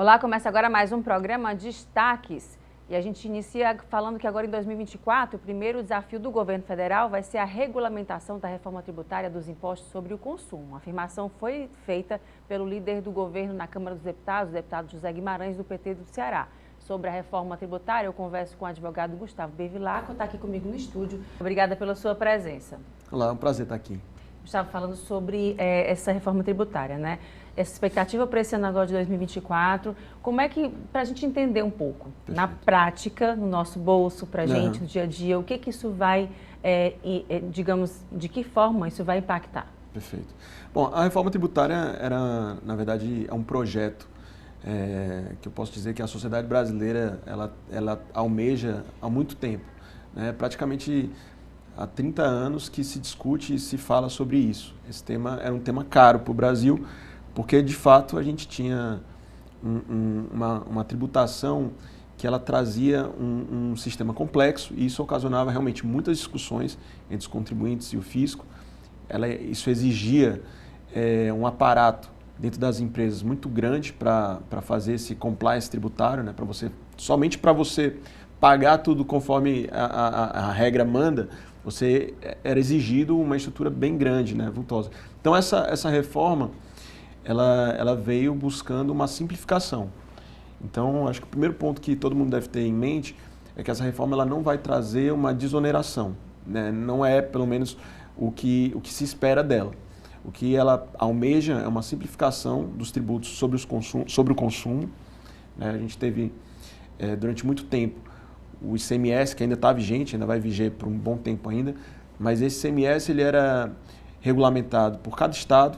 Olá, começa agora mais um programa Destaques. E a gente inicia falando que agora em 2024, o primeiro desafio do governo federal vai ser a regulamentação da reforma tributária dos impostos sobre o consumo. A afirmação foi feita pelo líder do governo na Câmara dos Deputados, o deputado José Guimarães, do PT do Ceará. Sobre a reforma tributária, eu converso com o advogado Gustavo Bevilacqua, que está aqui comigo no estúdio. Obrigada pela sua presença. Olá, é um prazer estar aqui. Gustavo, falando sobre essa reforma tributária, né? Essa expectativa para esse ano agora de 2024, como é que, para a gente entender um pouco, Perfeito. Na prática, no nosso bolso, para a gente, no dia a dia, o que isso vai, digamos, de que forma isso vai impactar? Perfeito. Bom, a reforma tributária era, na verdade, é um projeto que eu posso dizer que a sociedade brasileira, ela almeja há muito tempo, né? Praticamente há 30 anos que se discute e se fala sobre isso. Esse tema era um tema caro para o Brasil, porque de fato a gente tinha uma tributação que ela trazia um sistema complexo e isso ocasionava realmente muitas discussões entre os contribuintes e o fisco. Isso exigia um aparato dentro das empresas muito grande para fazer esse compliance tributário, né? Somente para você pagar tudo conforme a regra manda, era exigido uma estrutura bem grande, né, vultosa. Então essa reforma ela veio buscando uma simplificação. Então acho que o primeiro ponto que todo mundo deve ter em mente é que essa reforma ela não vai trazer uma desoneração, né? Não é pelo menos o que se espera dela. O que ela almeja é uma simplificação dos tributos sobre o consumo, né? A gente teve durante muito tempo o ICMS, que ainda está vigente, ainda vai viger por um bom tempo ainda, mas esse ICMS ele era regulamentado por cada estado.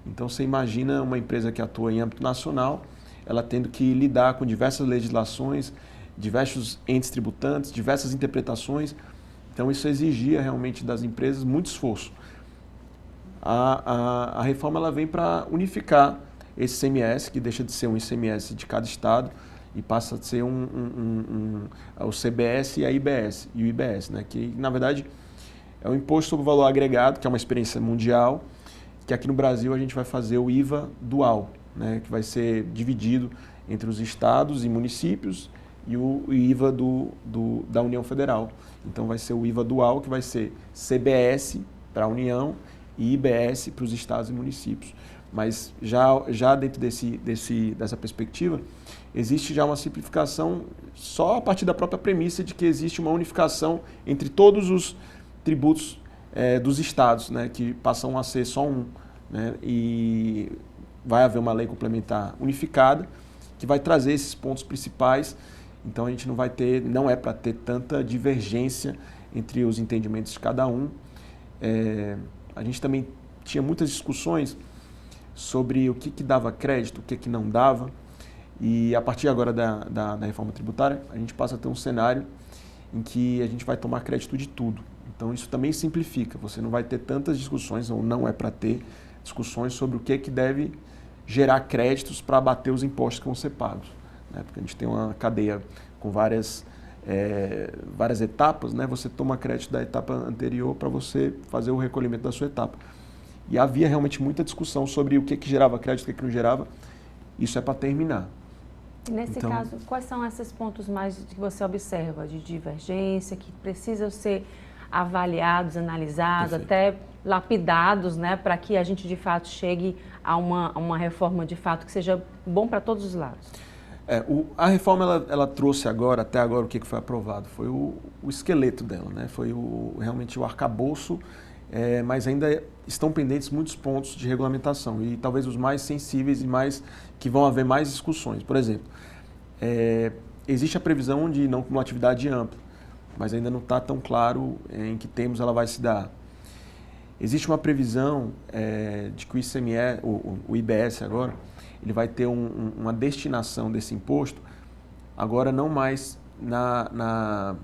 Então você imagina uma empresa que atua em âmbito nacional, ela tendo que lidar com diversas legislações, diversos entes tributantes, diversas interpretações. Então isso exigia realmente das empresas muito esforço. A reforma ela vem para unificar esse ICMS, que deixa de ser um ICMS de cada estado, e passa a ser o CBS e a IBS, e o IBS, né? Que na verdade é o Imposto sobre o Valor Agregado, que é uma experiência mundial, que aqui no Brasil a gente vai fazer o IVA dual, né? Que vai ser dividido entre os estados e municípios e o IVA da União Federal. Então vai ser o IVA dual, que vai ser CBS para a União e IBS para os estados e municípios. Mas já dentro dessa perspectiva, existe já uma simplificação só a partir da própria premissa de que existe uma unificação entre todos os tributos dos estados, né, que passam a ser só um, né, e vai haver uma lei complementar unificada que vai trazer esses pontos principais. Então a gente não é para ter tanta divergência entre os entendimentos de cada um. A gente também tinha muitas discussões sobre o que dava crédito, o que não dava. E a partir agora da reforma tributária, a gente passa a ter um cenário em que a gente vai tomar crédito de tudo. Então isso também simplifica, você não vai ter tantas discussões, ou não é para ter discussões sobre o que deve gerar créditos para abater os impostos que vão ser pagos, né? Porque a gente tem uma cadeia com várias etapas, né? Você toma crédito da etapa anterior para você fazer o recolhimento da sua etapa. E havia realmente muita discussão sobre o que gerava crédito, o que não gerava. Isso é para terminar. Nesse caso, quais são esses pontos mais que você observa de divergência, que precisam ser avaliados, analisados, Perfeito. até lapidados, né, para que a gente de fato chegue a uma reforma de fato que seja bom para todos os lados? A reforma ela trouxe até agora o que foi aprovado? Foi o esqueleto dela, né? Foi realmente o arcabouço, mas ainda estão pendentes muitos pontos de regulamentação e talvez os mais sensíveis e que vão haver mais discussões. Por exemplo, existe a previsão de não cumulatividade ampla, mas ainda não está tão claro em que termos ela vai se dar. Existe uma previsão de que o ICMS, o IBS agora, ele vai ter uma destinação desse imposto, agora não mais na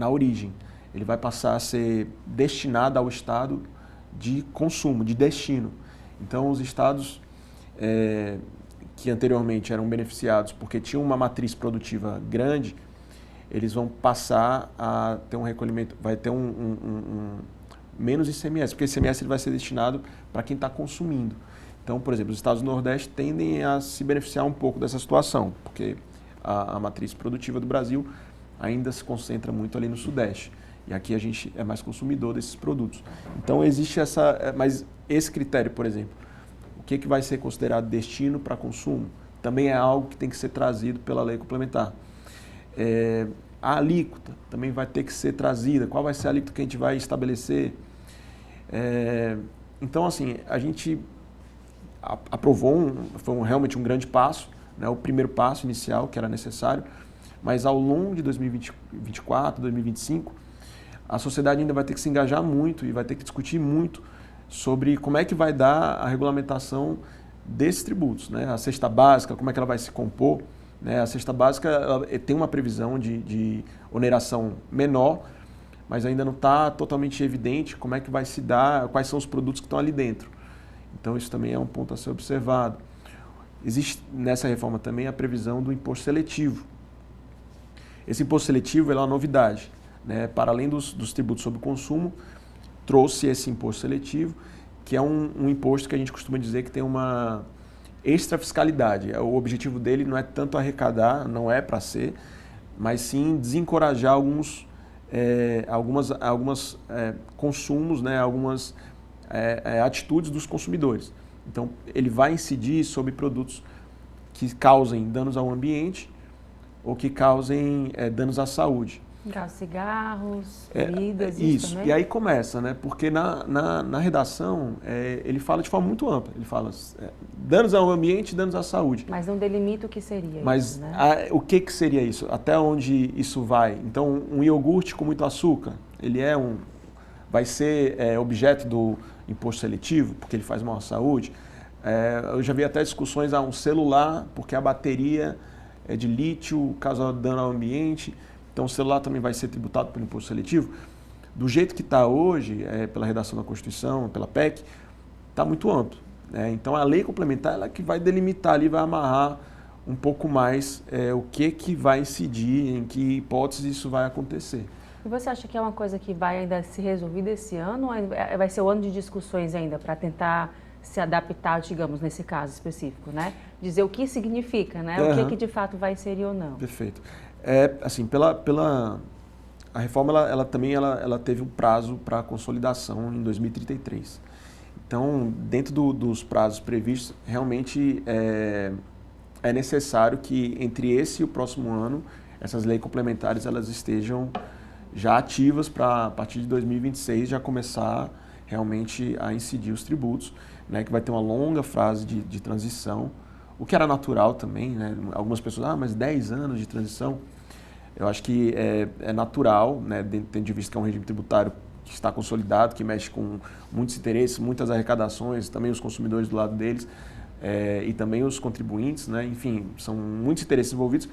origem. Ele vai passar a ser destinado ao estado de consumo, de destino. Então, os estados que anteriormente eram beneficiados porque tinham uma matriz produtiva grande, eles vão passar a ter um recolhimento, vai ter menos ICMS, porque o ICMS ele vai ser destinado para quem está consumindo. Então, por exemplo, os estados do Nordeste tendem a se beneficiar um pouco dessa situação, porque a matriz produtiva do Brasil ainda se concentra muito ali no Sudeste. E aqui a gente é mais consumidor desses produtos. Então, existe mas esse critério, por exemplo, o que vai ser considerado destino para consumo, também é algo que tem que ser trazido pela lei complementar. A alíquota também vai ter que ser trazida. Qual vai ser a alíquota que a gente vai estabelecer? Então, assim, a gente aprovou, foi realmente um grande passo, né, o primeiro passo inicial que era necessário, mas ao longo de 2024, 2025, a sociedade ainda vai ter que se engajar muito e vai ter que discutir muito sobre como é que vai dar a regulamentação desses tributos, né? A cesta básica, como é que ela vai se compor, né? A cesta básica ela tem uma previsão de oneração menor, mas ainda não está totalmente evidente como é que vai se dar, quais são os produtos que estão ali dentro. Então isso também é um ponto a ser observado. Existe nessa reforma também a previsão do imposto seletivo. Esse imposto seletivo é uma novidade, né? Para além dos tributos sobre o consumo, trouxe esse imposto seletivo, que é um imposto que a gente costuma dizer que tem uma extra fiscalidade. O objetivo dele não é tanto arrecadar, não é para ser, mas sim desencorajar alguns consumos, né? Algumas atitudes dos consumidores. Então, ele vai incidir sobre produtos que causem danos ao ambiente ou que causem danos à saúde. Cigarros, bebidas, isso também? E aí começa, né? Porque na redação ele fala de forma muito ampla. Ele fala danos ao ambiente e danos à saúde. Mas não delimita o que seria isso, né? O que seria isso? Até onde isso vai? Então, um iogurte com muito açúcar, ele vai ser objeto do imposto seletivo, porque ele faz mal à saúde. Eu já vi até discussões um celular, porque a bateria é de lítio, causa dano ao ambiente. Então, o celular também vai ser tributado pelo imposto seletivo. Do jeito que está hoje, pela redação da Constituição, pela PEC, está muito amplo, né? Então, a lei complementar ela que vai delimitar ali, vai amarrar um pouco mais o que vai incidir, em que hipótese isso vai acontecer. E você acha que é uma coisa que vai ainda se resolver esse ano ou vai ser o ano de discussões ainda para tentar se adaptar, digamos, nesse caso específico, né? Dizer o que significa, né? O que de fato vai inserir ou não. Perfeito. Assim, a reforma ela também teve um prazo para consolidação em 2033. Então, dentro dos prazos previstos, realmente é necessário que entre esse e o próximo ano, essas leis complementares elas estejam já ativas para, a partir de 2026, já começar realmente a incidir os tributos, né, que vai ter uma longa fase de transição, o que era natural também, né? Algumas pessoas, mas 10 anos de transição, eu acho que é natural, né, tendo de vista que é um regime tributário que está consolidado, que mexe com muitos interesses, muitas arrecadações, também os consumidores do lado deles, e também os contribuintes, né? Enfim, são muitos interesses envolvidos.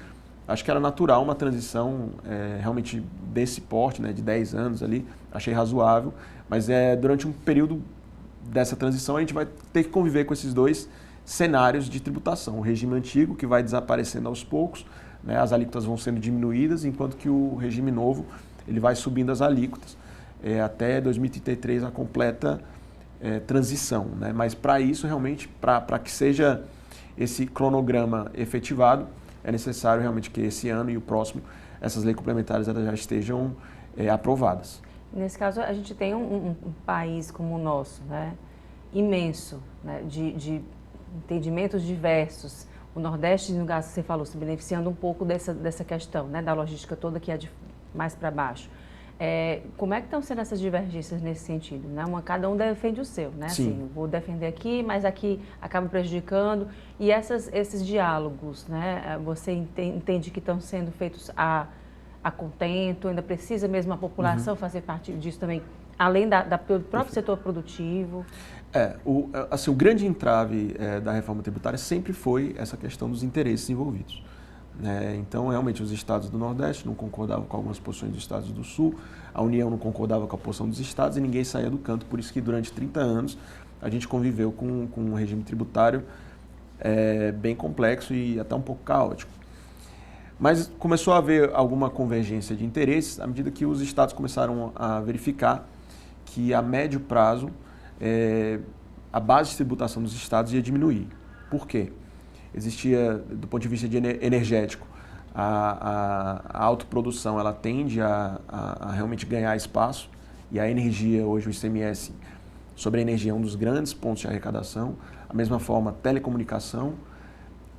Acho que era natural uma transição realmente desse porte, né, de 10 anos ali, achei razoável, mas durante um período dessa transição a gente vai ter que conviver com esses dois cenários de tributação. O regime antigo, que vai desaparecendo aos poucos, né, as alíquotas vão sendo diminuídas, enquanto que o regime novo ele vai subindo as alíquotas até 2033 a completa transição, né? Mas para isso, realmente, para que seja esse cronograma efetivado, é necessário realmente que esse ano e o próximo, essas leis complementares elas já estejam aprovadas. Nesse caso, a gente tem um país como o nosso, né, imenso, né, de entendimentos diversos. O Nordeste, no caso que você falou, se beneficiando um pouco dessa questão, né, da logística toda que é de mais para baixo. Como é que estão sendo essas divergências nesse sentido? Né? Cada um defende o seu, né? Sim. Assim, vou defender aqui, mas aqui acaba prejudicando. E esses diálogos, né? Você entende que estão sendo feitos a contento? Ainda precisa mesmo a população fazer parte disso também, além do próprio setor produtivo? O grande entrave da reforma tributária sempre foi essa questão dos interesses envolvidos. Então, realmente, os estados do Nordeste não concordavam com algumas posições dos estados do Sul, a União não concordava com a posição dos estados e ninguém saía do canto, por isso que durante 30 anos a gente conviveu com um regime tributário bem complexo e até um pouco caótico. Mas começou a haver alguma convergência de interesses à medida que os estados começaram a verificar que a médio prazo a base de tributação dos estados ia diminuir. Por quê? Existia, do ponto de vista energético, a autoprodução ela tende a realmente ganhar espaço, e a energia, hoje o ICMS sobre a energia é um dos grandes pontos de arrecadação. Da mesma forma, telecomunicação,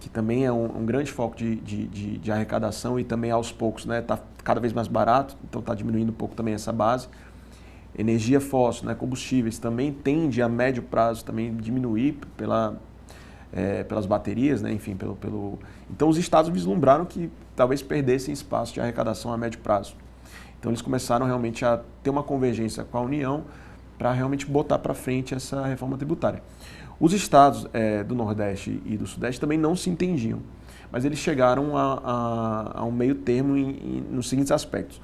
que também é um grande foco de arrecadação, e também aos poucos está cada vez mais barato, então está diminuindo um pouco também essa base. Energia fóssil, combustíveis, também tende a médio prazo também diminuir pelas baterias, enfim, Então os estados vislumbraram que talvez perdessem espaço de arrecadação a médio prazo. Então eles começaram realmente a ter uma convergência com a União para realmente botar para frente essa reforma tributária. Os estados do Nordeste e do Sudeste também não se entendiam, mas eles chegaram a um meio termo nos seguintes aspectos.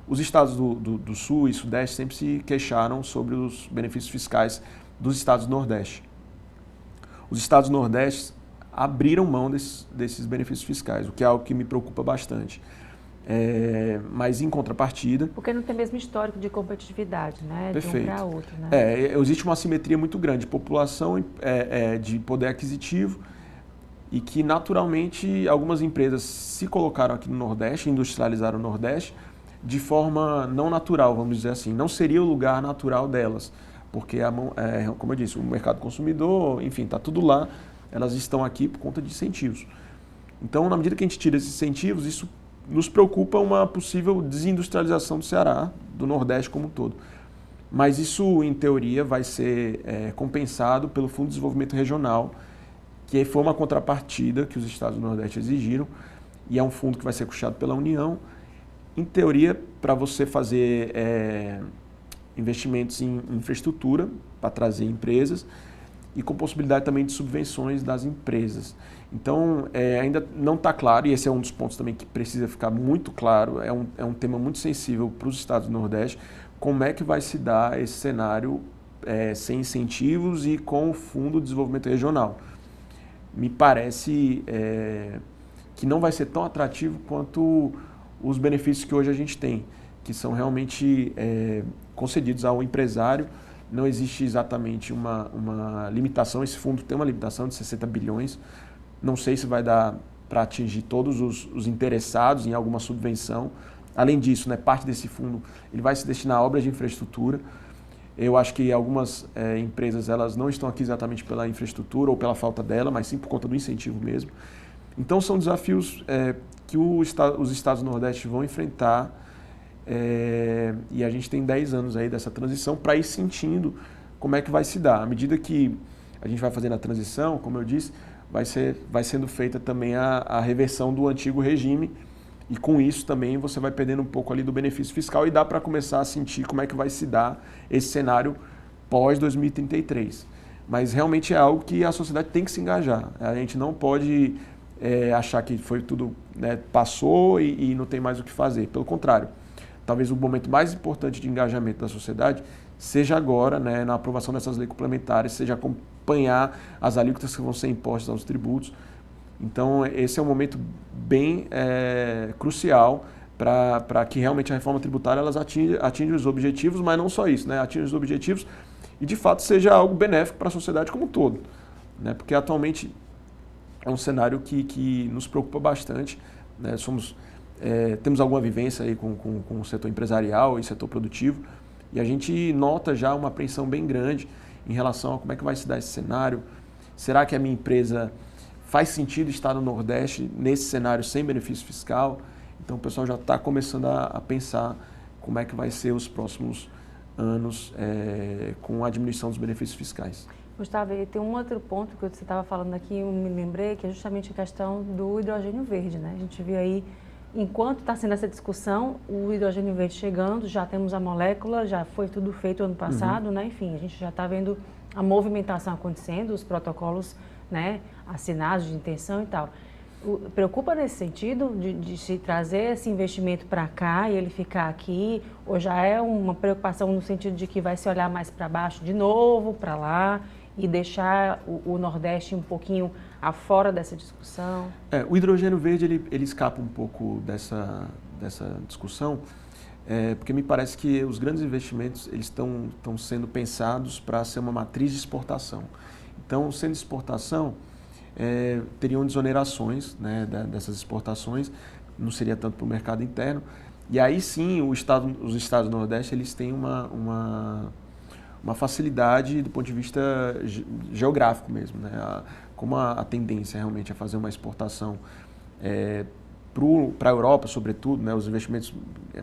Os estados do Sul e Sudeste sempre se queixaram sobre os benefícios fiscais dos estados do Nordeste. Os estados do Nordeste abriram mão desses benefícios fiscais, o que é algo que me preocupa bastante. Mas em contrapartida... Porque não tem mesmo histórico de competitividade, né? Perfeito. De um para outro, né? Existe uma assimetria muito grande de população, de poder aquisitivo, e que naturalmente algumas empresas se colocaram aqui no Nordeste, industrializaram o Nordeste, de forma não natural, vamos dizer assim. Não seria o lugar natural delas, porque, como eu disse, o mercado consumidor, enfim, está tudo lá, elas estão aqui por conta de incentivos. Então, na medida que a gente tira esses incentivos, isso nos preocupa uma possível desindustrialização do Ceará, do Nordeste como um todo. Mas isso, em teoria, vai ser compensado pelo Fundo de Desenvolvimento Regional, que foi uma contrapartida que os estados do Nordeste exigiram, e é um fundo que vai ser custeado pela União. Em teoria, para você fazer investimentos em infraestrutura, para trazer empresas, e com possibilidade também de subvenções das empresas. Então, ainda não está claro, e esse é um dos pontos também que precisa ficar muito claro, é um tema muito sensível para os estados do Nordeste, como é que vai se dar esse cenário sem incentivos e com o Fundo de Desenvolvimento Regional. Me parece que não vai ser tão atrativo quanto os benefícios que hoje a gente tem, que são realmente concedidos ao empresário. Não existe exatamente uma limitação, esse fundo tem uma limitação de 60 bilhões, não sei se vai dar para atingir todos os interessados em alguma subvenção. Além disso, parte desse fundo ele vai se destinar a obras de infraestrutura. Eu acho que algumas empresas elas não estão aqui exatamente pela infraestrutura ou pela falta dela, mas sim por conta do incentivo mesmo. Então são desafios que os estados do Nordeste vão enfrentar, e a gente tem 10 anos aí dessa transição para ir sentindo como é que vai se dar. À medida que a gente vai fazendo a transição, como eu disse, vai sendo feita também a reversão do antigo regime, e com isso também você vai perdendo um pouco ali do benefício fiscal, e dá para começar a sentir como é que vai se dar esse cenário pós-2033. Mas realmente é algo que a sociedade tem que se engajar. A gente não pode achar que foi tudo, passou e não tem mais o que fazer. Pelo contrário, talvez o momento mais importante de engajamento da sociedade seja agora, na aprovação dessas leis complementares, seja acompanhar as alíquotas que vão ser impostas aos tributos. Então, esse é um momento bem crucial para que realmente a reforma tributária elas atinja os objetivos, mas não só isso, atinja os objetivos e, de fato, seja algo benéfico para a sociedade como um todo. Porque, atualmente, é um cenário que nos preocupa bastante. Temos alguma vivência aí com o setor empresarial e setor produtivo, e a gente nota já uma apreensão bem grande em relação a como é que vai se dar esse cenário. Será que a minha empresa faz sentido estar no Nordeste nesse cenário sem benefício fiscal? Então o pessoal já está começando a pensar como é que vai ser os próximos anos com a diminuição dos benefícios fiscais. Gustavo, e tem um outro ponto que você estava falando aqui, eu me lembrei, que é justamente a questão do hidrogênio verde, A gente viu aí, enquanto está sendo essa discussão, o hidrogênio verde chegando, já temos a molécula, já foi tudo feito ano passado, Enfim, a gente já está vendo a movimentação acontecendo, os protocolos, assinados de intenção e tal. Preocupa nesse sentido de se trazer esse investimento para cá e ele ficar aqui, ou já é uma preocupação no sentido de que vai se olhar mais para baixo de novo, para lá, e deixar o Nordeste um pouquinho afora dessa discussão? O hidrogênio verde ele escapa um pouco dessa discussão, porque me parece que os grandes investimentos eles estão sendo pensados para ser uma matriz de exportação. Então, sendo exportação, teriam desonerações, né, dessas exportações, não seria tanto para o mercado interno. E aí sim, os estados do Nordeste eles têm uma facilidade do ponto de vista geográfico mesmo, né? Como a tendência realmente é fazer uma exportação para a Europa, sobretudo, né? Os investimentos,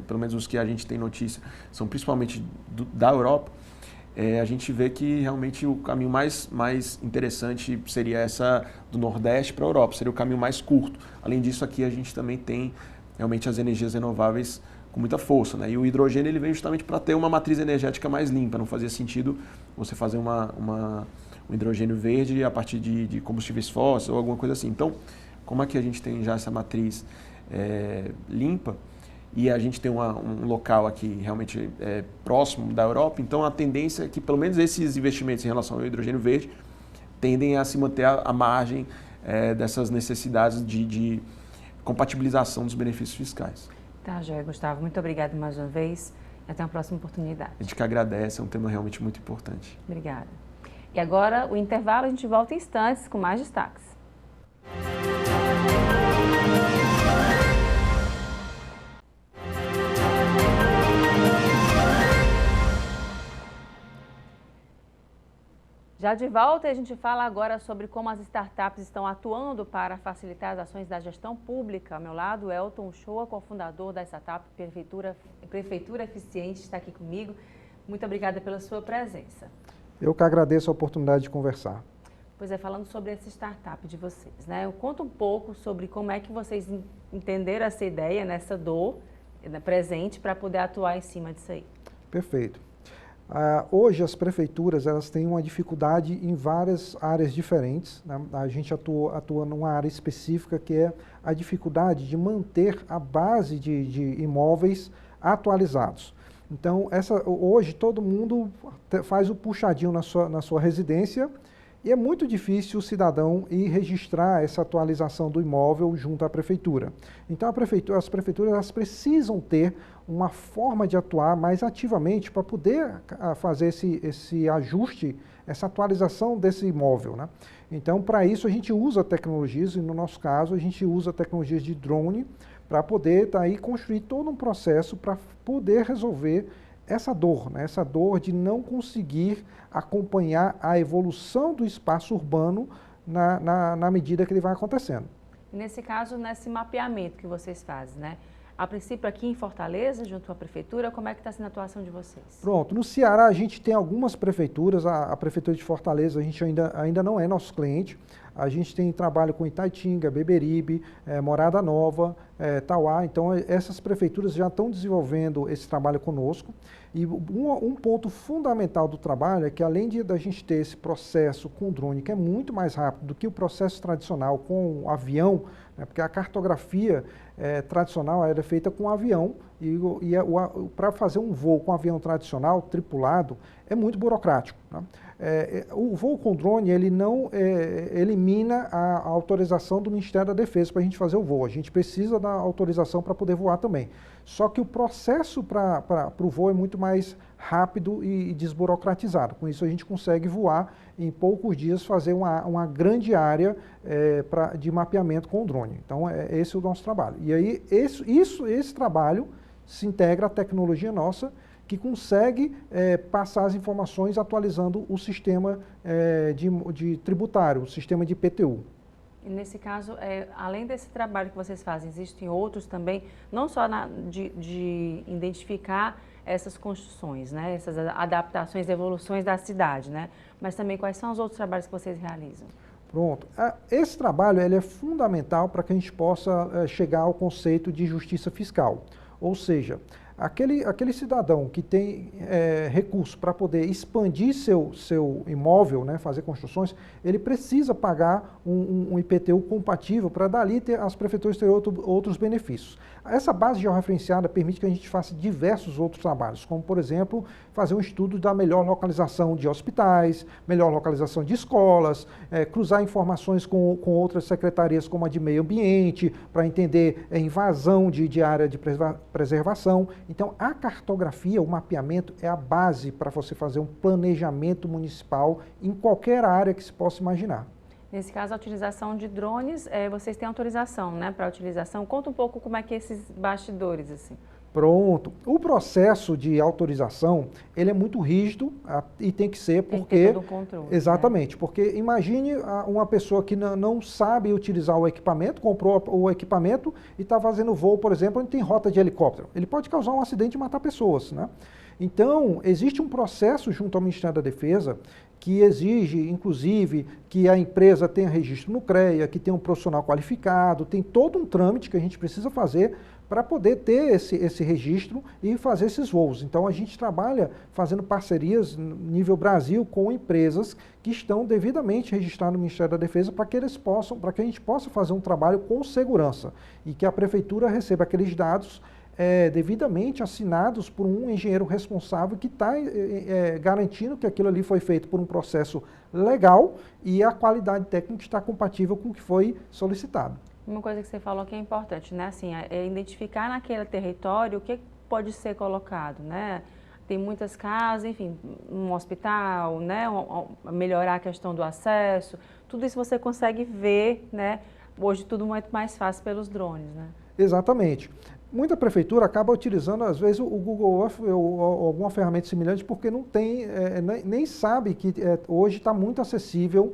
pelo menos os que a gente tem notícia, são principalmente da Europa. A gente vê que realmente o caminho mais interessante seria essa do Nordeste para a Europa, seria o caminho mais curto. Além disso, aqui a gente também tem realmente as energias renováveis com muita força, né? E o hidrogênio ele vem justamente para ter uma matriz energética mais limpa, não fazia sentido você fazer um hidrogênio verde a partir de combustíveis fósseis ou alguma coisa assim. Então, como aqui a gente tem já essa matriz limpa, e a gente tem um local aqui realmente próximo da Europa, então a tendência é que pelo menos esses investimentos em relação ao hidrogênio verde tendem a se manter à margem dessas necessidades de compatibilização dos benefícios fiscais. Tá, joia, Gustavo. Muito obrigada mais uma vez e até uma próxima oportunidade. A gente que agradece, é um tema realmente muito importante. Obrigada. E agora, o intervalo, a gente volta em instantes com mais destaques. Já de volta, a gente fala agora sobre como as startups estão atuando para facilitar as ações da gestão pública. Ao meu lado, Elton Shoa, cofundador da startup Prefeitura Eficiente, está aqui comigo. Muito obrigada pela sua presença. Eu que agradeço a oportunidade de conversar. Pois é, falando sobre essa startup de vocês, né? Conta um pouco sobre como é que vocês entenderam essa ideia, nessa dor presente, para poder atuar em cima disso aí. Perfeito. Hoje as prefeituras elas têm uma dificuldade em várias áreas diferentes, né? A gente atua numa área específica que é a dificuldade de manter a base de imóveis atualizados. Então, hoje todo mundo faz o puxadinho na sua residência e é muito difícil o cidadão ir registrar essa atualização do imóvel junto à prefeitura. Então, as prefeituras elas precisam ter uma forma de atuar mais ativamente para poder fazer esse ajuste, essa atualização desse imóvel, né? Então, para isso, a gente usa tecnologias, e no nosso caso, a gente usa tecnologias de drone para poder daí construir todo um processo para poder resolver essa dor, né? Essa dor de não conseguir acompanhar a evolução do espaço urbano na medida que ele vai acontecendo. Nesse caso, nesse mapeamento que vocês fazem, né? A princípio aqui em Fortaleza, junto à prefeitura, como é que está sendo a atuação de vocês? Pronto, no Ceará a gente tem algumas prefeituras, a prefeitura de Fortaleza a gente ainda não é nosso cliente, a gente tem trabalho com Itaitinga, Beberibe, Morada Nova, Tauá, então essas prefeituras já estão desenvolvendo esse trabalho conosco. E um ponto fundamental do trabalho é que além da gente ter esse processo com drone, que é muito mais rápido do que o processo tradicional com o avião, né, porque a cartografia tradicional era feita com avião e para fazer um voo com avião tradicional, tripulado, é muito burocrático, né? O voo com drone, ele não elimina a autorização do Ministério da Defesa para a gente fazer o voo. A gente precisa da autorização para poder voar também. Só que o processo para o voo é muito mais rápido e desburocratizado. Com isso, a gente consegue voar em poucos dias, fazer uma grande área de mapeamento com o drone. Então, esse é o nosso trabalho. E aí, esse trabalho se integra à tecnologia nossa, que consegue passar as informações atualizando o sistema de tributário, o sistema de IPTU. E nesse caso, além desse trabalho que vocês fazem, existem outros também, não só de identificar essas construções, né, essas adaptações, evoluções da cidade, né, mas também quais são os outros trabalhos que vocês realizam? Pronto. Esse trabalho ele é fundamental para que a gente possa chegar ao conceito de justiça fiscal, ou seja, aquele cidadão que tem recurso para poder expandir seu imóvel, né, fazer construções, ele precisa pagar um IPTU compatível para dali as prefeituras terem outros benefícios. Essa base georreferenciada permite que a gente faça diversos outros trabalhos, como, por exemplo, fazer um estudo da melhor localização de hospitais, melhor localização de escolas, cruzar informações com outras secretarias, como a de meio ambiente, para entender invasão de área de preservação. Então, a cartografia, o mapeamento, é a base para você fazer um planejamento municipal em qualquer área que se possa imaginar. Nesse caso, a utilização de drones, vocês têm autorização, né, para a utilização. Conta um pouco como é que é esses bastidores, assim. Pronto. O processo de autorização, ele é muito rígido e tem que ser porque... Tem que ter todo um controle. Exatamente, porque imagine uma pessoa que não sabe utilizar o equipamento, comprou o equipamento e está fazendo voo, por exemplo, onde tem rota de helicóptero. Ele pode causar um acidente e matar pessoas, né? Então, existe um processo junto ao Ministério da Defesa que exige, inclusive, que a empresa tenha registro no CREA, que tenha um profissional qualificado, tem todo um trâmite que a gente precisa fazer para poder ter esse registro e fazer esses voos. Então, a gente trabalha fazendo parcerias nível Brasil com empresas que estão devidamente registradas no Ministério da Defesa para que a gente possa fazer um trabalho com segurança e que a Prefeitura receba aqueles dados devidamente assinados por um engenheiro responsável que está garantindo que aquilo ali foi feito por um processo legal e a qualidade técnica está compatível com o que foi solicitado. Uma coisa que você falou que é importante, né? Assim, é identificar naquele território o que pode ser colocado, né? Tem muitas casas, enfim, um hospital, né? Melhorar a questão do acesso, tudo isso você consegue ver, né? Hoje tudo muito mais fácil pelos drones, né? Exatamente. Muita prefeitura acaba utilizando, às vezes, o Google Earth ou alguma ferramenta semelhante porque não tem, nem sabe que hoje está muito acessível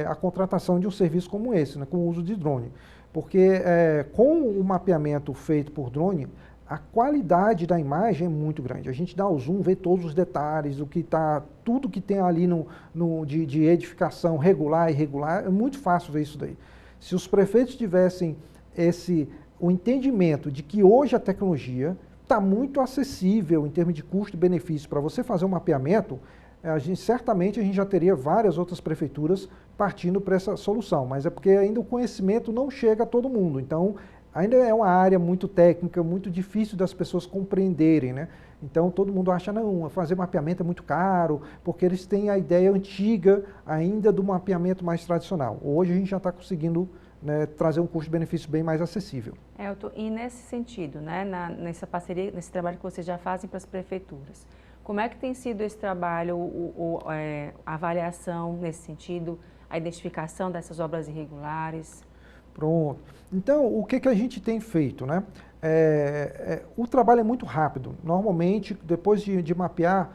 a contratação de um serviço como esse, né, com o uso de drone. Porque com o mapeamento feito por drone, a qualidade da imagem é muito grande. A gente dá o zoom, vê todos os detalhes, tudo que tem ali de edificação regular e irregular, é muito fácil ver isso daí. Se os prefeitos tivessem o entendimento de que hoje a tecnologia está muito acessível em termos de custo-benefício para você fazer um mapeamento, certamente a gente já teria várias outras prefeituras partindo para essa solução, mas é porque ainda o conhecimento não chega a todo mundo, então ainda é uma área muito técnica, muito difícil das pessoas compreenderem, né? Então todo mundo acha, não, fazer mapeamento é muito caro, porque eles têm a ideia antiga ainda do mapeamento mais tradicional. Hoje a gente já está conseguindo, né, trazer um custo-benefício bem mais acessível. E nesse sentido, né, nessa parceria, nesse trabalho que vocês já fazem para as prefeituras, como é que tem sido esse trabalho, a avaliação nesse sentido, a identificação dessas obras irregulares? Pronto. Então, o que a gente tem feito, né? O trabalho é muito rápido. Normalmente, depois de mapear,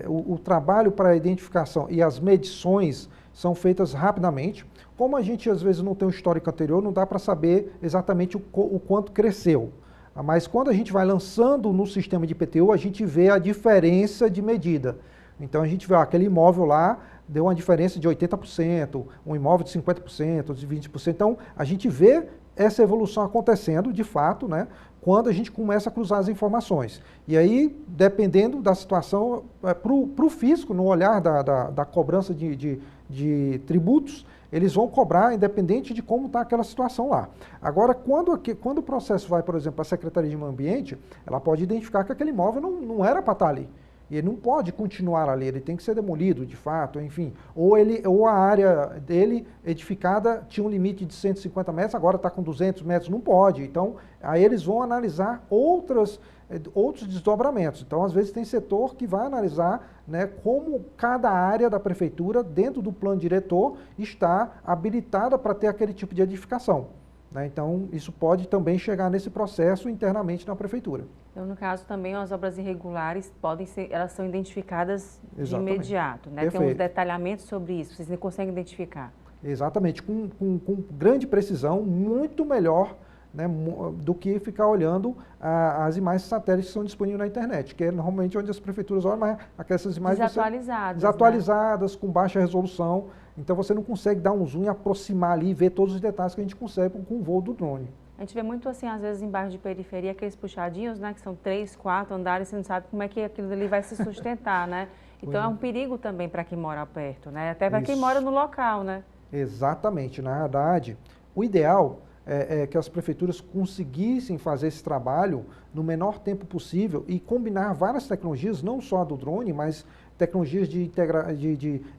o trabalho para a identificação e as medições são feitas rapidamente. Como a gente às vezes não tem um histórico anterior, não dá para saber exatamente o quanto cresceu. Mas quando a gente vai lançando no sistema de IPTU, a gente vê a diferença de medida. Então a gente vê, aquele imóvel lá deu uma diferença de 80%, um imóvel de 50%, de 20%. Então a gente vê essa evolução acontecendo, de fato, né, quando a gente começa a cruzar as informações. E aí, dependendo da situação, para o fisco, no olhar da cobrança de tributos, eles vão cobrar independente de como está aquela situação lá. Agora, quando o processo vai, por exemplo, para a Secretaria de Meio Ambiente, ela pode identificar que aquele imóvel não era para estar ali. E ele não pode continuar ali, ele tem que ser demolido, de fato, enfim. Ou a área dele edificada tinha um limite de 150 metros, agora está com 200 metros, não pode. Então, aí eles vão analisar outros desdobramentos. Então, às vezes tem setor que vai analisar, né, como cada área da prefeitura, dentro do plano diretor, está habilitada para ter aquele tipo de edificação. Né? Então, isso pode também chegar nesse processo internamente na prefeitura. Então, no caso, também as obras irregulares elas são identificadas de imediato, né? Tem uns detalhamentos sobre isso, vocês nem conseguem identificar. Exatamente, com grande precisão, muito melhor, né, do que ficar olhando as imagens satélites que são disponíveis na internet, que é normalmente onde as prefeituras olham, mas aquelas imagens desatualizadas, né, com baixa resolução, então você não consegue dar um zoom e aproximar ali e ver todos os detalhes que a gente consegue com o voo do drone. A gente vê muito assim, às vezes, em bairros de periferia, aqueles puxadinhos, né, que são 3, 4 andares, você não sabe como é que aquilo ali vai se sustentar, né? Então é um perigo também para quem mora perto, né? Até para quem mora no local, né? Exatamente. Na verdade, o ideal é que as prefeituras conseguissem fazer esse trabalho no menor tempo possível e combinar várias tecnologias, não só a do drone, mas tecnologias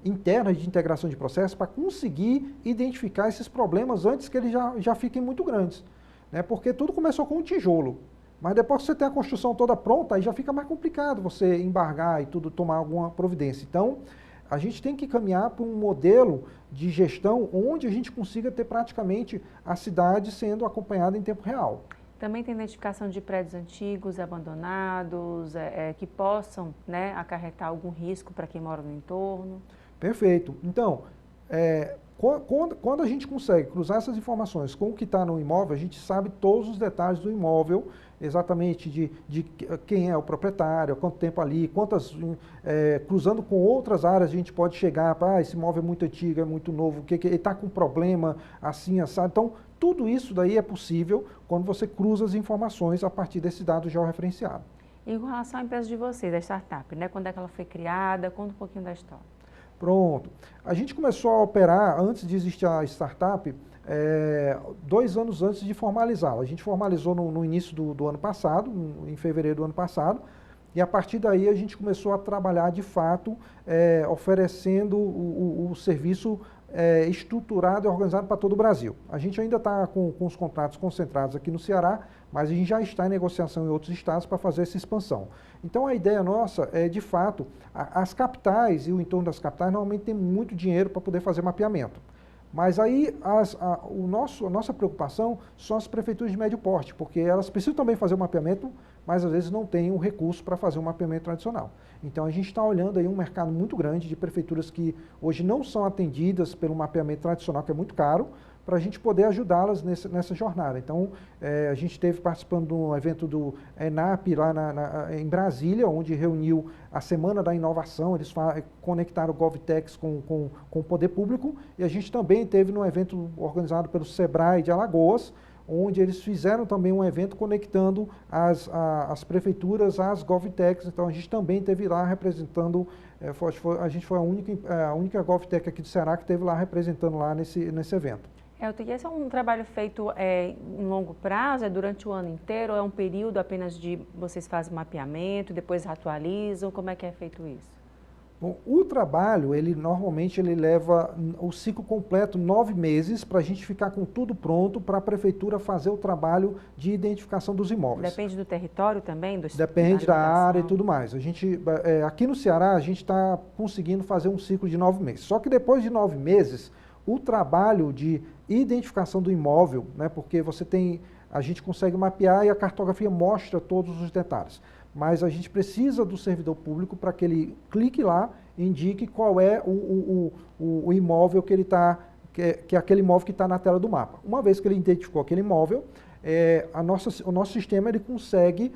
internas de integração de processos para conseguir identificar esses problemas antes que eles já fiquem muito grandes. Né? Porque tudo começou com um tijolo. Mas depois que você tem a construção toda pronta, aí já fica mais complicado você embargar e tudo, tomar alguma providência. Então, a gente tem que caminhar para um modelo de gestão onde a gente consiga ter praticamente a cidade sendo acompanhada em tempo real. Também tem identificação de prédios antigos, abandonados, que possam, né, acarretar algum risco para quem mora no entorno? Perfeito. Então, quando a gente consegue cruzar essas informações com o que está no imóvel, a gente sabe todos os detalhes do imóvel, exatamente de quem é o proprietário, quanto tempo ali, cruzando com outras áreas a gente pode chegar para esse imóvel é muito antigo, é muito novo, ele está com problema, assim, assado. Então, tudo isso daí é possível quando você cruza as informações a partir desse dado georreferenciado. E com relação à empresa de vocês, da startup, né? Quando é que ela foi criada? Conta um pouquinho da história. Pronto. A gente começou a operar, antes de existir a startup, 2 anos antes de formalizá-la. A gente formalizou no início do ano passado, em fevereiro do ano passado, e a partir daí a gente começou a trabalhar de fato, oferecendo o serviço estruturado e organizado para todo o Brasil. A gente ainda está com os contratos concentrados aqui no Ceará, mas a gente já está em negociação em outros estados para fazer essa expansão. Então a ideia nossa é, de fato, as capitais e o entorno das capitais normalmente tem muito dinheiro para poder fazer mapeamento. Mas aí a nossa preocupação são as prefeituras de médio porte, porque elas precisam também fazer o mapeamento, mas às vezes não têm o recurso para fazer um mapeamento tradicional. Então a gente está olhando aí um mercado muito grande de prefeituras que hoje não são atendidas pelo mapeamento tradicional, que é muito caro, para a gente poder ajudá-las nessa jornada. Então, a gente esteve participando de um evento do ENAP lá em Brasília, onde reuniu a Semana da Inovação, eles conectaram o GovTex com o poder público, e a gente também esteve num evento organizado pelo Sebrae de Alagoas, onde eles fizeram também um evento conectando as prefeituras às GovTechs. Então, a gente também esteve lá representando, a gente foi a única GovTech aqui do Ceará que esteve lá representando lá nesse evento. Esse é um trabalho feito em longo prazo, é durante o ano inteiro, ou é um período apenas de vocês fazem mapeamento, depois atualizam, como é que é feito isso? Bom, o trabalho, normalmente ele leva o ciclo completo 9 meses para a gente ficar com tudo pronto para a prefeitura fazer o trabalho de identificação dos imóveis. Depende do território também? Depende da área e tudo mais. Aqui no Ceará, a gente está conseguindo fazer um ciclo de 9 meses. Só que depois de 9 meses, o trabalho de identificação do imóvel, né, porque a gente consegue mapear e a cartografia mostra todos os detalhes. Mas a gente precisa do servidor público para que ele clique lá e indique qual é o imóvel que ele está, que é aquele imóvel que está na tela do mapa. Uma vez que ele identificou aquele imóvel, o nosso sistema ele consegue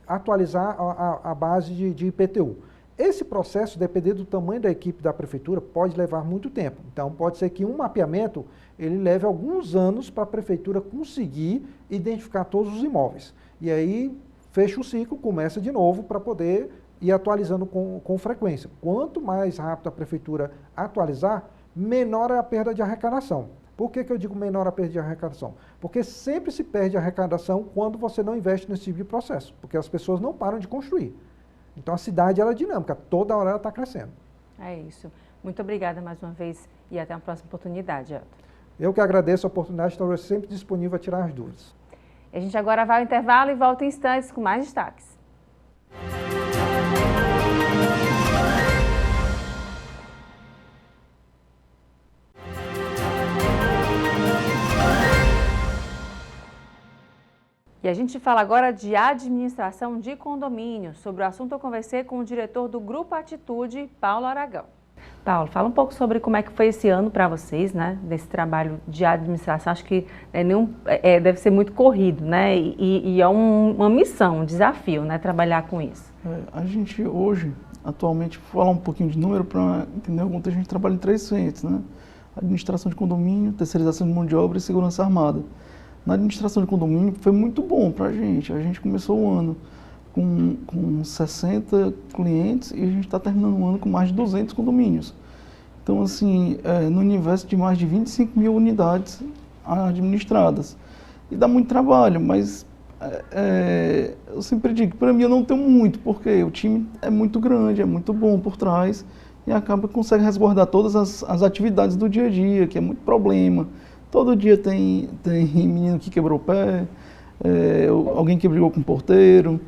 atualizar a base de IPTU. Esse processo, dependendo do tamanho da equipe da prefeitura, pode levar muito tempo. Então, pode ser que um mapeamento ele leve alguns anos para a prefeitura conseguir identificar todos os imóveis. E aí, fecha o ciclo, começa de novo para poder ir atualizando com frequência. Quanto mais rápido a prefeitura atualizar, menor é a perda de arrecadação. Por que eu digo menor a perda de arrecadação? Porque sempre se perde arrecadação quando você não investe nesse tipo de processo, porque as pessoas não param de construir. Então a cidade ela é dinâmica, toda hora ela está crescendo. É isso. Muito obrigada mais uma vez e até a próxima oportunidade, Elton. Eu que agradeço a oportunidade, estou sempre disponível a tirar as dúvidas. A gente agora vai ao intervalo e volta em instantes com mais destaques. E a gente fala agora de administração de condomínio. Sobre o assunto eu conversei com o diretor do Grupo Atitude, Paulo Aragão. Paulo, fala um pouco sobre como é que foi esse ano para vocês, né? Desse trabalho de administração. Acho que deve ser muito corrido, né? E é uma missão, um desafio, né? Trabalhar com isso. A gente hoje, atualmente, vou falar um pouquinho de número para entender o quanto a gente trabalha em 3 frentes, né? Administração de condomínio, terceirização de mão de obra e segurança armada. Na administração de condomínio foi muito bom para a gente começou o ano com 60 clientes e a gente está terminando o ano com mais de 200 condomínios. Então, assim, no universo de mais de 25 mil unidades administradas. E dá muito trabalho, mas eu sempre digo, para mim eu não tenho muito, porque o time é muito grande, é muito bom por trás e acaba que consegue resguardar todas as atividades do dia a dia, que é muito problema. Todo dia tem menino que quebrou o pé, alguém que brigou com o porteiro,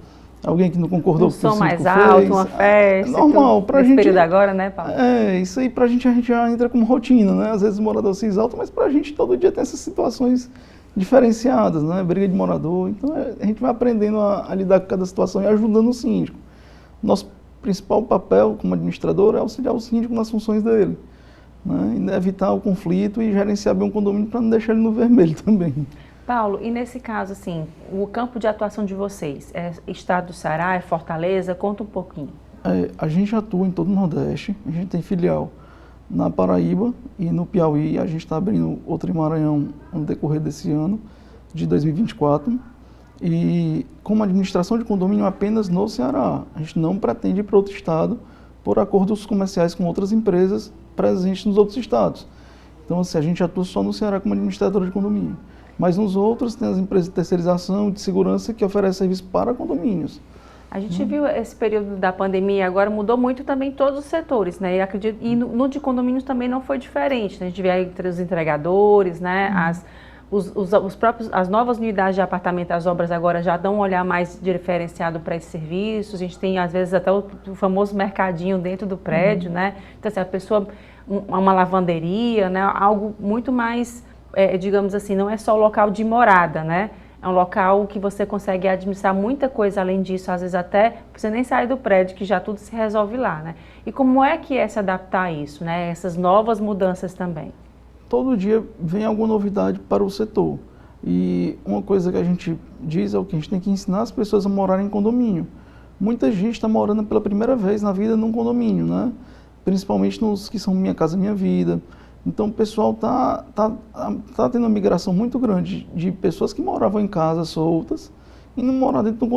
alguém que não concordou com o que o som mais síndico alto, fez. uma festa. É normal. Pra nesse gente, período agora, né, Paulo? Isso aí pra gente, a gente já entra como rotina, né? Às vezes o morador se exalta, mas pra gente todo dia tem essas situações diferenciadas, né? Briga de morador. Então a gente vai aprendendo a lidar com cada situação e ajudando o síndico. Nosso principal papel como administrador é auxiliar o síndico nas funções dele, né? E evitar o conflito e gerenciar bem o condomínio para não deixar ele no vermelho também. Paulo, e nesse caso, assim, o campo de atuação de vocês é estado do Ceará, é Fortaleza? Conta um pouquinho. A gente atua em todo o Nordeste, a gente tem filial na Paraíba e no Piauí. A gente está abrindo outra em Maranhão no decorrer desse ano, de 2024. E como administração de condomínio apenas no Ceará, a gente não pretende ir para outro estado por acordos comerciais com outras empresas presentes nos outros estados. Então, assim, a gente atua só no Ceará como administradora de condomínio. Mas nos outros tem as empresas de terceirização, de segurança que oferecem serviço para condomínios. A gente viu esse período da pandemia, agora mudou muito também todos os setores, né? E acredito, e no de condomínios também não foi diferente, né? A gente vê aí entre os entregadores, né? As novas unidades de apartamento, as obras agora já dão um olhar mais diferenciado para esses serviços. A gente tem, às vezes, até o famoso mercadinho dentro do prédio, né? Então, assim, a pessoa, uma lavanderia, né? Algo muito mais, digamos assim, não é só o local de morada, né? É um local que você consegue administrar muita coisa além disso, às vezes até você nem sair do prédio, que já tudo se resolve lá, né? E como é que é se adaptar a isso, né? Essas novas mudanças também? Todo dia vem alguma novidade para o setor. E uma coisa que a gente diz é o que a gente tem que ensinar as pessoas a morarem em condomínio. Muita gente está morando pela primeira vez na vida num condomínio, né? Principalmente nos que são Minha Casa Minha Vida. Então o pessoal tá tendo uma migração muito grande de pessoas que moravam em casas soltas e não morar dentro de um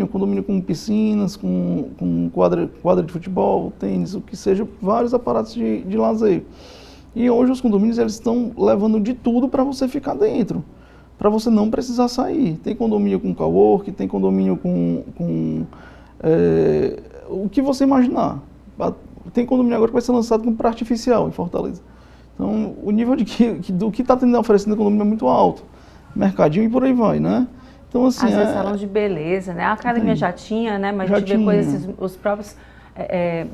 condomínio com piscinas, com quadra de futebol, tênis, o que seja, vários aparatos de lazer. E hoje os condomínios eles estão levando de tudo para você ficar dentro, para você não precisar sair. Tem condomínio com cowork, tem condomínio com o que você imaginar. Tem condomínio agora que vai ser lançado com praia artificial em Fortaleza. Então, o nível do que está tendo oferecido no condomínio é muito alto. Mercadinho e por aí vai, né? Então, assim, às vezes salão de beleza, né? A academia já tinha, né? Mas a gente vê coisas, os próprios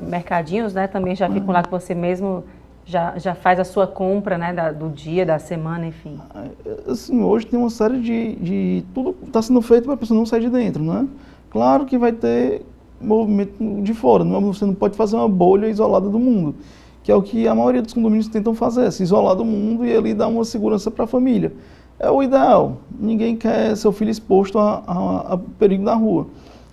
mercadinhos, né? Também já ficam lá que você mesmo já faz a sua compra, né? Do dia, da semana, enfim. Assim, hoje tem uma série de tudo está sendo feito para a pessoa não sair de dentro, né? Claro que vai ter movimento de fora, você não pode fazer uma bolha isolada do mundo, que é o que a maioria dos condomínios tentam fazer, se isolar do mundo e ali dar uma segurança para a família. É o ideal. Ninguém quer seu filho exposto a perigo na rua.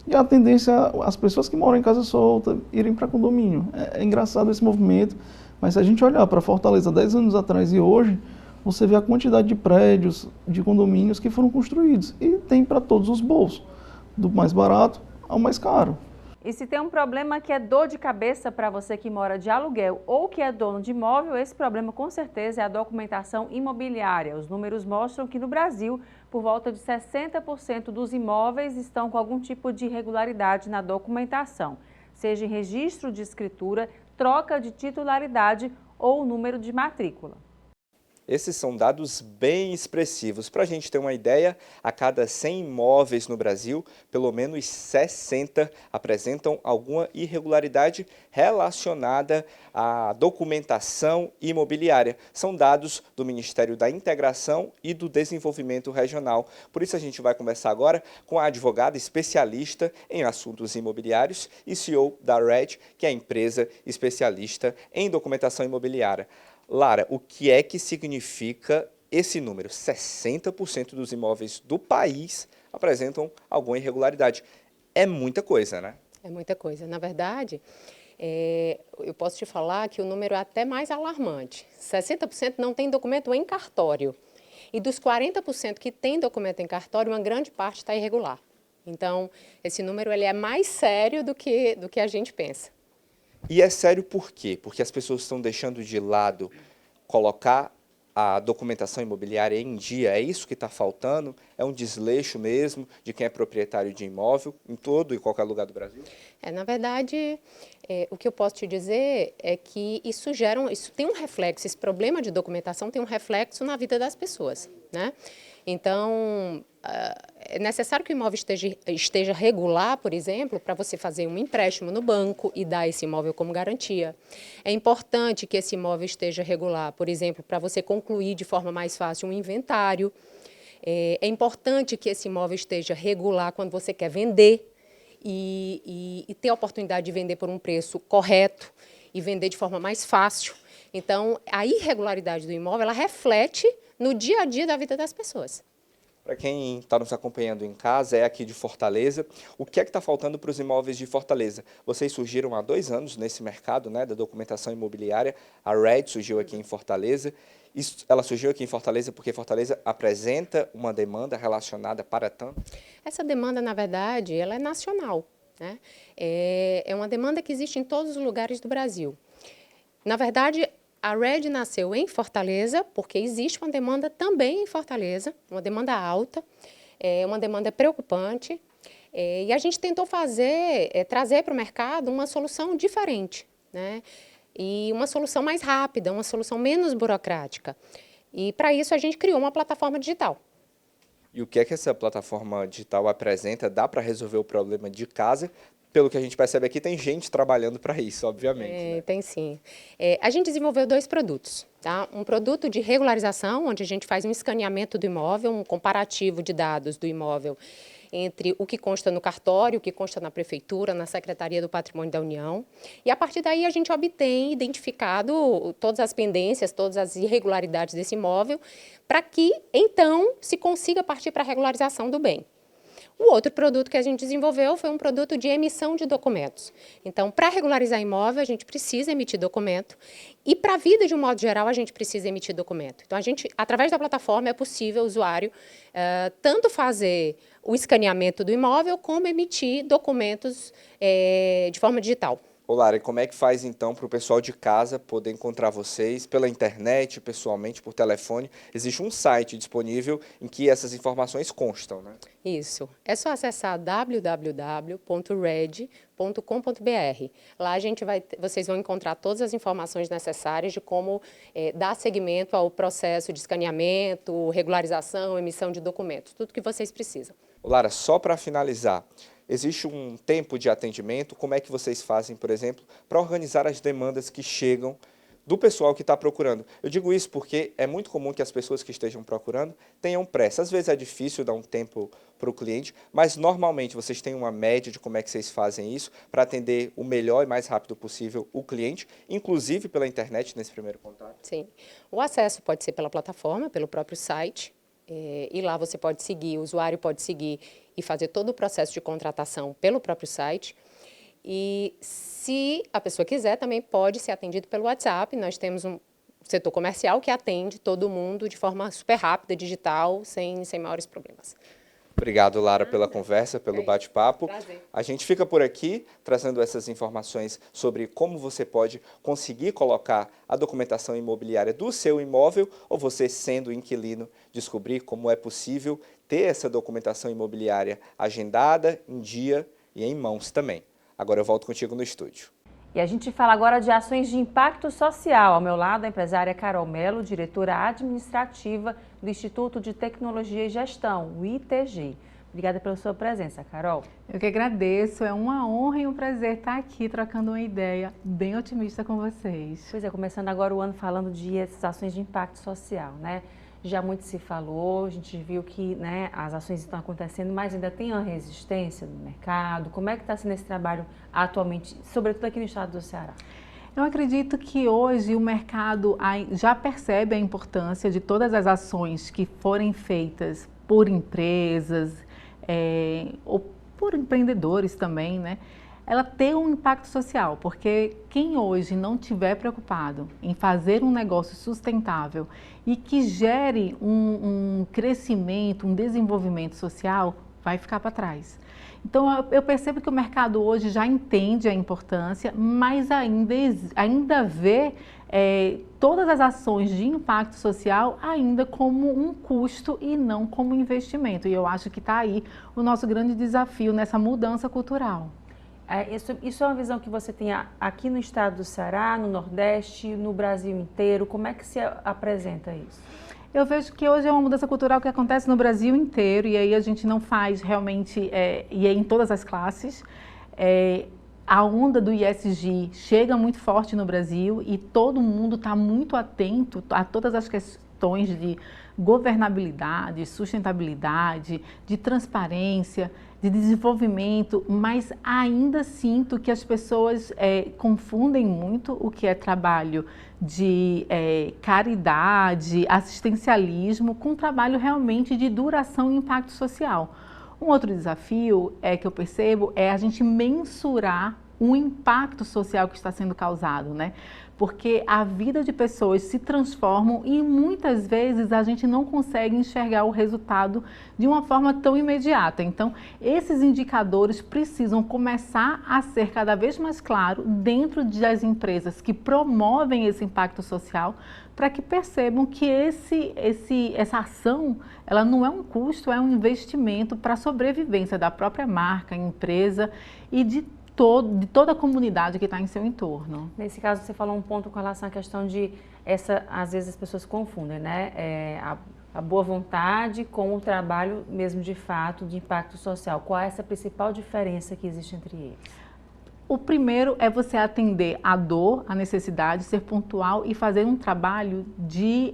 E a tendência as pessoas que moram em casa solta irem para condomínio. É engraçado esse movimento, mas se a gente olhar para Fortaleza 10 anos atrás e hoje, você vê a quantidade de prédios, de condomínios que foram construídos. E tem para todos os bolsos, do mais barato ao mais caro. E se tem um problema que é dor de cabeça para você que mora de aluguel ou que é dono de imóvel, esse problema com certeza é a documentação imobiliária. Os números mostram que no Brasil, por volta de 60% dos imóveis estão com algum tipo de irregularidade na documentação, seja em registro de escritura, troca de titularidade ou número de matrícula. Esses são dados bem expressivos. Para a gente ter uma ideia, a cada 100 imóveis no Brasil, pelo menos 60 apresentam alguma irregularidade relacionada à documentação imobiliária. São dados do Ministério da Integração e do Desenvolvimento Regional. Por isso a gente vai conversar agora com a advogada especialista em assuntos imobiliários e CEO da RED, que é a empresa especialista em documentação imobiliária. Lara, o que é que significa esse número? 60% dos imóveis do país apresentam alguma irregularidade. É muita coisa, né? É muita coisa. Na verdade, eu posso te falar que o número é até mais alarmante. 60% não tem documento em cartório. E dos 40% que tem documento em cartório, uma grande parte está irregular. Então, esse número ele é mais sério do que a gente pensa. E é sério por quê? Porque as pessoas estão deixando de lado colocar a documentação imobiliária em dia. É isso que está faltando? É um desleixo mesmo de quem é proprietário de imóvel em todo e qualquer lugar do Brasil? Na verdade, o que eu posso te dizer é que isso tem um reflexo, esse problema de documentação tem um reflexo na vida das pessoas. né? Então, é necessário que o imóvel esteja regular, por exemplo, para você fazer um empréstimo no banco e dar esse imóvel como garantia. É importante que esse imóvel esteja regular, por exemplo, para você concluir de forma mais fácil um inventário. É importante que esse imóvel esteja regular quando você quer vender e ter a oportunidade de vender por um preço correto e vender de forma mais fácil. Então, a irregularidade do imóvel, ela reflete no dia a dia da vida das pessoas. Para quem está nos acompanhando em casa, é aqui de Fortaleza. O que é que está faltando para os imóveis de Fortaleza? Vocês surgiram há 2 anos nesse mercado, né, da documentação imobiliária. A RED surgiu aqui em Fortaleza. Ela surgiu aqui em Fortaleza porque Fortaleza apresenta uma demanda relacionada para tanto? Essa demanda, na verdade, ela é nacional, né? É uma demanda que existe em todos os lugares do Brasil. Na verdade, a RED nasceu em Fortaleza porque existe uma demanda também em Fortaleza, uma demanda alta, uma demanda preocupante, e a gente tentou trazer para o mercado uma solução diferente, né? E uma solução mais rápida, uma solução menos burocrática. E para isso a gente criou uma plataforma digital. E o que é que essa plataforma digital apresenta? Dá para resolver o problema de casa? Pelo que a gente percebe aqui, tem gente trabalhando para isso, obviamente. Né? Tem sim. A gente desenvolveu 2 produtos. Tá? Um produto de regularização, onde a gente faz um escaneamento do imóvel, um comparativo de dados do imóvel entre o que consta no cartório, o que consta na Prefeitura, na Secretaria do Patrimônio da União. E, a partir daí, a gente obtém identificado todas as pendências, todas as irregularidades desse imóvel, para que, então, se consiga partir para a regularização do bem. O outro produto que a gente desenvolveu foi um produto de emissão de documentos. Então, para regularizar imóvel, a gente precisa emitir documento e, para a vida de um modo geral, a gente precisa emitir documento. Então, através da plataforma, é possível o usuário tanto fazer o escaneamento do imóvel, como emitir documentos de forma digital. Ô Lara, e como é que faz então para o pessoal de casa poder encontrar vocês pela internet, pessoalmente, por telefone? Existe um site disponível em que essas informações constam, né? Isso. É só acessar www.red.com.br. Lá vocês vão encontrar todas as informações necessárias de como dar seguimento ao processo de escaneamento, regularização, emissão de documentos, tudo que vocês precisam. Ô Lara, só para finalizar, existe um tempo de atendimento? Como é que vocês fazem, por exemplo, para organizar as demandas que chegam do pessoal que está procurando? Eu digo isso porque é muito comum que as pessoas que estejam procurando tenham pressa. Às vezes é difícil dar um tempo para o cliente, mas normalmente vocês têm uma média de como é que vocês fazem isso para atender o melhor e mais rápido possível o cliente, inclusive pela internet nesse primeiro contato? Sim. O acesso pode ser pela plataforma, pelo próprio site, e lá você pode seguir, o usuário pode seguir e fazer todo o processo de contratação pelo próprio site. E se a pessoa quiser, também pode ser atendido pelo WhatsApp. Nós temos um setor comercial que atende todo mundo de forma super rápida, digital, sem maiores problemas. Obrigado, Lara, pela conversa, pelo bate-papo. Prazer. A gente fica por aqui trazendo essas informações sobre como você pode conseguir colocar a documentação imobiliária do seu imóvel ou você, sendo inquilino, descobrir como é possível ter essa documentação imobiliária agendada, em dia e em mãos também. Agora eu volto contigo no estúdio. E a gente fala agora de ações de impacto social. Ao meu lado, a empresária Carol Melo, diretora administrativa do Instituto de Tecnologia e Gestão, o ITG. Obrigada pela sua presença, Carol. Eu que agradeço, é uma honra e um prazer estar aqui trocando uma ideia bem otimista com vocês. Pois é, começando agora o ano falando de essas ações de impacto social, né? Já muito se falou, a gente viu que, né, as ações estão acontecendo, mas ainda tem uma resistência no mercado. Como é que está sendo esse trabalho atualmente, sobretudo aqui no estado do Ceará? Eu acredito que hoje o mercado já percebe a importância de todas as ações que forem feitas por empresas ou por empreendedores também, né? Ela tem um impacto social, porque quem hoje não estiver preocupado em fazer um negócio sustentável e que gere um crescimento, um desenvolvimento social, vai ficar para trás. Então, eu percebo que o mercado hoje já entende a importância, mas ainda vê todas as ações de impacto social ainda como um custo e não como investimento. E eu acho que está aí o nosso grande desafio nessa mudança cultural. Isso é uma visão que você tem aqui no estado do Ceará, no Nordeste, no Brasil inteiro? Como é que se apresenta isso? Eu vejo que hoje é uma mudança cultural que acontece no Brasil inteiro, e aí a gente não faz realmente, e é em todas as classes. A onda do ESG chega muito forte no Brasil e todo mundo está muito atento a todas as questões de governabilidade, sustentabilidade, de transparência, de desenvolvimento, mas ainda sinto que as pessoas confundem muito o que é trabalho de caridade, assistencialismo, com trabalho realmente de duração e impacto social. Um outro desafio que eu percebo é a gente mensurar o impacto social que está sendo causado, né? Porque a vida de pessoas se transforma e muitas vezes a gente não consegue enxergar o resultado de uma forma tão imediata. Então, esses indicadores precisam começar a ser cada vez mais claros dentro das empresas que promovem esse impacto social, para que percebam que essa ação, ela não é um custo, é um investimento para a sobrevivência da própria marca, empresa e de toda a comunidade que está em seu entorno. Nesse caso, você falou um ponto com relação à questão de às vezes as pessoas confundem, né? A boa vontade com o trabalho mesmo de fato de impacto social. Qual é essa principal diferença que existe entre eles? O primeiro é você atender a dor, a necessidade, ser pontual e fazer um trabalho de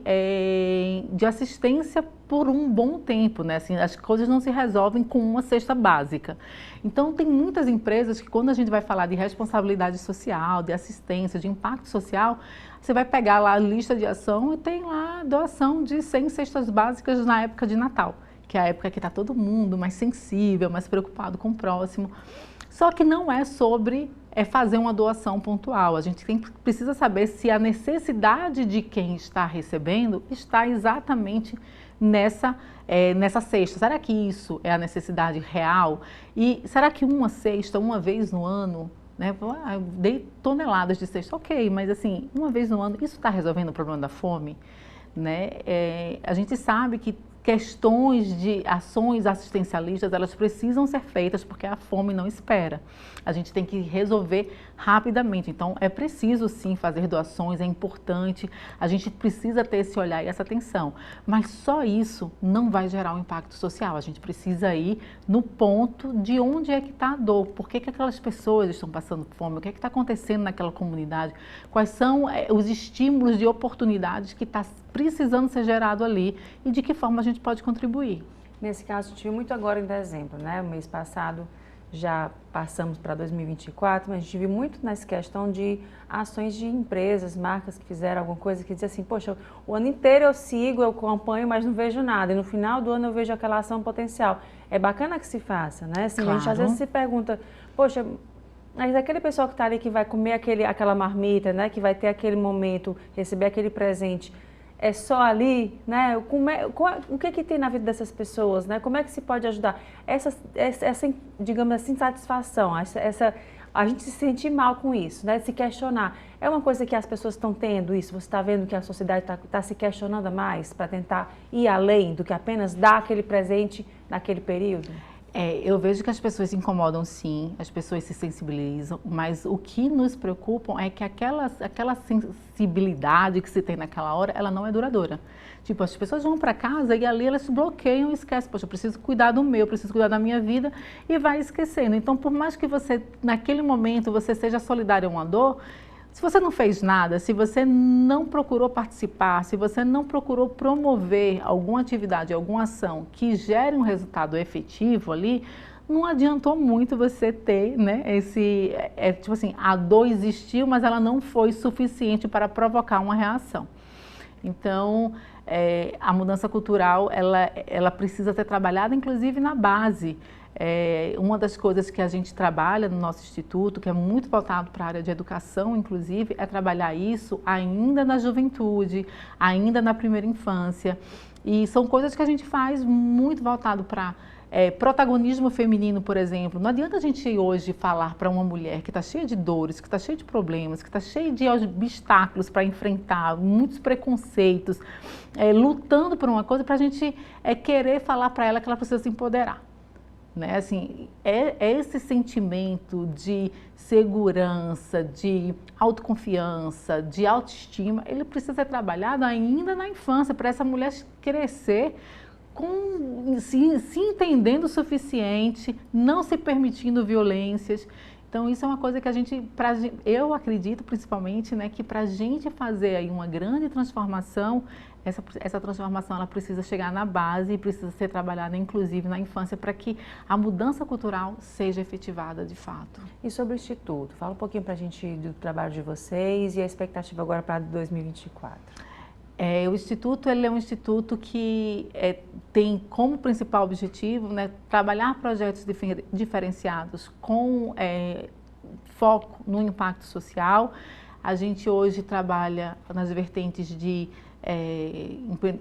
assistência por um bom tempo, né? Assim, as coisas não se resolvem com uma cesta básica. Então, tem muitas empresas que quando a gente vai falar de responsabilidade social, de assistência, de impacto social, você vai pegar lá a lista de ação e tem lá doação de 100 cestas básicas na época de Natal, que é a época que está todo mundo mais sensível, mais preocupado com o próximo. Só que não é sobre fazer uma doação pontual. A gente precisa saber se a necessidade de quem está recebendo está exatamente nessa cesta. Será que isso é a necessidade real? E será que uma cesta, uma vez no ano, né? Eu dei toneladas de cesta, ok, mas assim, uma vez no ano, isso está resolvendo o problema da fome? Né? A gente sabe que questões de ações assistencialistas, elas precisam ser feitas porque a fome não espera. A gente tem que resolver rapidamente. Então, é preciso sim fazer doações, é importante, a gente precisa ter esse olhar e essa atenção. Mas só isso não vai gerar um impacto social. A gente precisa ir no ponto de onde é que está a dor, por que aquelas pessoas estão passando fome, o que é que está acontecendo naquela comunidade, quais são os estímulos de oportunidades que está precisando ser gerado ali e de que forma a gente pode contribuir. Nesse caso, a gente viu muito agora em dezembro, né? O mês passado já passamos para 2024, mas a gente viu muito nessa questão de ações de empresas, marcas que fizeram alguma coisa que dizem assim, poxa, o ano inteiro eu sigo, eu acompanho, mas não vejo nada. E no final do ano eu vejo aquela ação potencial. É bacana que se faça, né? Assim, claro. A gente às vezes se pergunta, poxa, mas aquele pessoal que está ali que vai comer aquela marmita, né? Que vai ter aquele momento, receber aquele presente, é só ali, né? O que tem na vida dessas pessoas, né? Como é que se pode ajudar? Essa digamos assim, satisfação, a gente se sentir mal com isso, né? Se questionar. É uma coisa que as pessoas estão tendo isso? Você está vendo que a sociedade está se questionando mais para tentar ir além do que apenas dar aquele presente naquele período? Eu vejo que as pessoas se incomodam sim, as pessoas se sensibilizam, mas o que nos preocupa é que aquela sensibilidade que se tem naquela hora, ela não é duradoura. Tipo, as pessoas vão para casa e ali elas se bloqueiam e esquecem, poxa, eu preciso cuidar do meu, eu preciso cuidar da minha vida e vai esquecendo. Então, por mais que você, naquele momento, você seja solidário a uma dor, se você não fez nada, se você não procurou participar, se você não procurou promover alguma atividade, alguma ação que gere um resultado efetivo ali, não adiantou muito você ter, né, tipo assim, a dor existiu, mas ela não foi suficiente para provocar uma reação. Então, a mudança cultural, ela precisa ser trabalhada, inclusive, na base. Uma das coisas que a gente trabalha no nosso instituto, que é muito voltado para a área de educação, inclusive, é trabalhar isso ainda na juventude, ainda na primeira infância. E são coisas que a gente faz muito voltado para protagonismo feminino, por exemplo. Não adianta a gente hoje falar para uma mulher que está cheia de dores, que está cheia de problemas, que está cheia de obstáculos para enfrentar, muitos preconceitos, lutando por uma coisa, para a gente querer falar para ela que ela precisa se empoderar. né? Assim, é esse sentimento de segurança, de autoconfiança, de autoestima, ele precisa ser trabalhado ainda na infância, para essa mulher crescer se entendendo o suficiente, não se permitindo violências. Então, isso é uma coisa que eu acredito principalmente, né, que para a gente fazer aí uma grande transformação, essa transformação ela precisa chegar na base e precisa ser trabalhada, inclusive, na infância, para que a mudança cultural seja efetivada de fato. E sobre o Instituto? Fala um pouquinho para a gente do trabalho de vocês e a expectativa agora para 2024. O Instituto ele é um instituto que tem como principal objetivo, né, trabalhar projetos diferenciados com foco no impacto social. A gente hoje trabalha nas vertentes de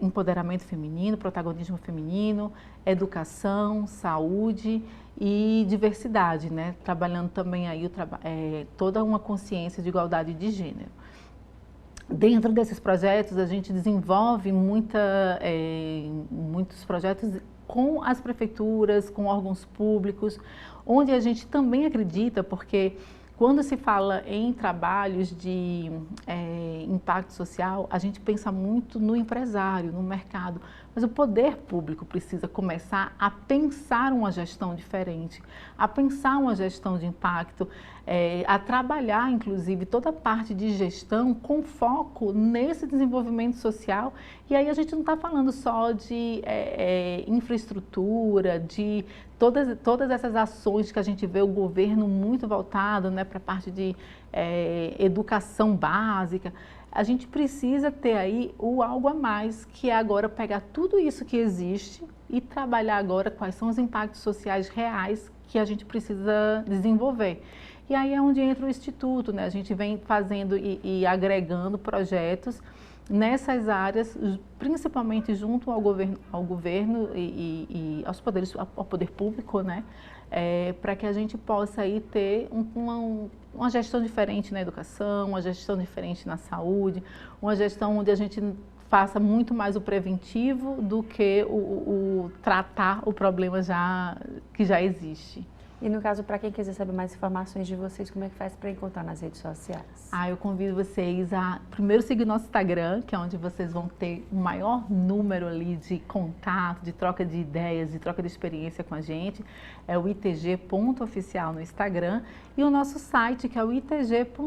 empoderamento feminino, protagonismo feminino, educação, saúde e diversidade, né, trabalhando também aí toda uma consciência de igualdade de gênero. Dentro desses projetos, a gente desenvolve muitos projetos com as prefeituras, com órgãos públicos, onde a gente também acredita, porque quando se fala em trabalhos de impacto social, a gente pensa muito no empresário, no mercado, mas o poder público precisa começar a pensar uma gestão diferente, a pensar uma gestão de impacto, a trabalhar, inclusive, toda a parte de gestão com foco nesse desenvolvimento social. E aí a gente não está falando só de infraestrutura, de todas essas ações que a gente vê o governo muito voltado, né, para a parte de educação básica. A gente precisa ter aí o algo a mais, que é agora pegar tudo isso que existe e trabalhar agora quais são os impactos sociais reais que a gente precisa desenvolver. E aí é onde entra o Instituto, né? A gente vem fazendo e agregando projetos nessas áreas, principalmente junto ao governo e aos poderes, ao poder público, né? Para que a gente possa aí ter uma gestão diferente na educação, uma gestão diferente na saúde, uma gestão onde a gente faça muito mais o preventivo do que o tratar o problema que já existe. E no caso, para quem quiser saber mais informações de vocês, como é que faz para encontrar nas redes sociais? Eu convido vocês a primeiro seguir nosso Instagram, que é onde vocês vão ter o maior número ali de contato, de troca de ideias, de troca de experiência com a gente. É o itg.oficial no Instagram e o nosso site, que é o itg.org.br.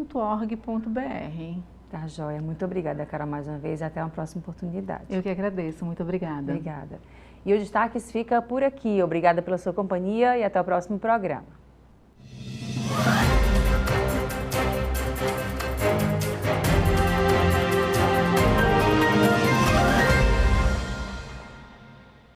Tá joia. Muito obrigada, Carol, mais uma vez. Até uma próxima oportunidade. Eu que agradeço. Muito obrigada. Obrigada. E o Destaques fica por aqui. Obrigada pela sua companhia e até o próximo programa.